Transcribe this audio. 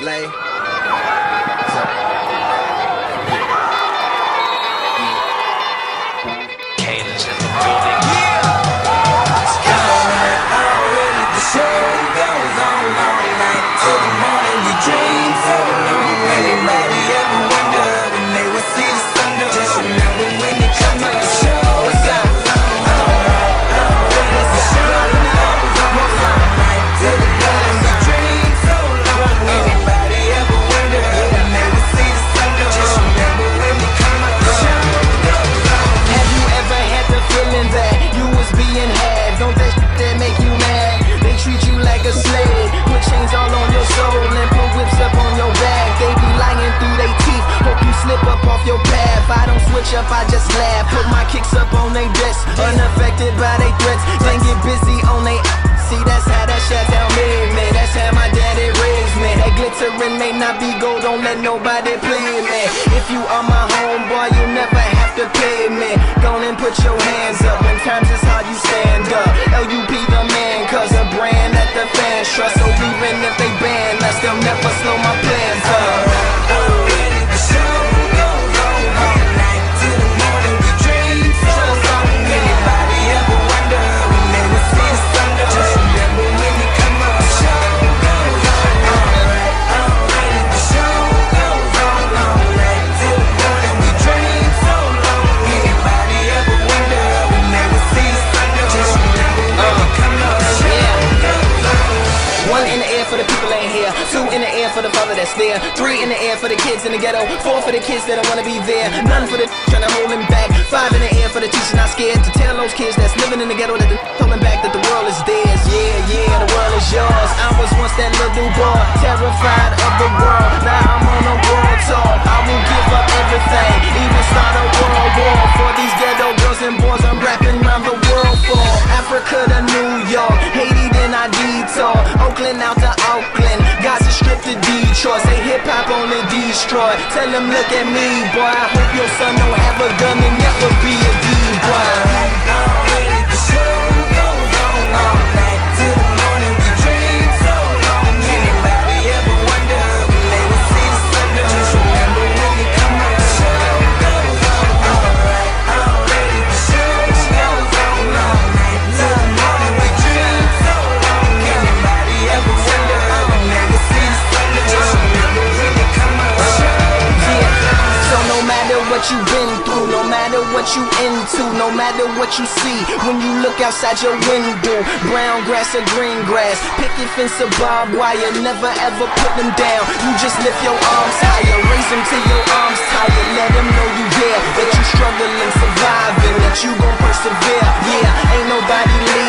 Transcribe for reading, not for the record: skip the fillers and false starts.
Like, Kane is in the building. already the show goes on all night till the morning. We dream so long. Anybody ever wonder when they would see the sun? Just remember when you come to the show. What's up? Already the show goes on all night till the morning. We dream so long. Anybody ever wonder when they would see the sun? Just remember when you come to the show. Have you ever had the feeling that you was being had? Don't that shit that make you mad? They treat you like a slave, put chains all on your soul and put whips up on your back. They be lying through their teeth, hope you slip up off your path. I don't switch up, I just laugh, put my kicks up on they desk, unaffected by they threats. Then get busy on they see, that's how that shit down made me. That's how my daddy raised me. That glittering may not be gold, don't let nobody play me. If you are my homeboy, you never have to pay me. Go and put your hands up, when times is hard you stand up. LUP the man, cause a brand that the fans trust. So even if they ban us, they'll never slow my plans up. Already the show goes on all night till the morning. We dream so long. Anybody ever wonder when they would see the sun? Just remember when you come up. The show goes on already the show goes on all night till the morning. We dream so long. Anybody ever wonder when they would see the sun? Just remember when you come up. The show goes on. One in the air for the people ain't here. Two in the air for the father that's there. Three in the air for the kids in the ghetto. Four for the kids that don't wanna be there. None for the trying to hold him back. Five in the air for the teacher not scared to tell those kids that's living in the ghetto that they're holding back that the world is theirs. Yeah, the world is yours. I was once that little boy, terrified of the world. Now I'm on a world tour. I will give up everything, even start a world war for these ghetto girls and boys I'm rapping around the world for. Africa to New York, Haiti then I detour. Oakland out to Oakland, Gaza Strip to Detroit. Say hip hop only destroy. Tell them look at me, boy. I hope your son don't have a gun and never be a D-boy. Already the show goes on all night till the morning. We dream so long. Anybody ever wonder when they would see the sun? Just remember when you come up. The show goes on already the show goes on all night till the morning. We dream so long. Anybody ever wonder when they would see the sun? Just remember when you come up. The show goes on. So no matter what you've been through, no matter what you into, no matter what you see, when you look outside your window, brown grass or green grass, picket fence or barbed wire, never ever put them down. You just lift your arms higher, raise them till your arms tired. Let them know you there, that you struggling, surviving, that you gon' persevere. Yeah, ain't nobody leaving.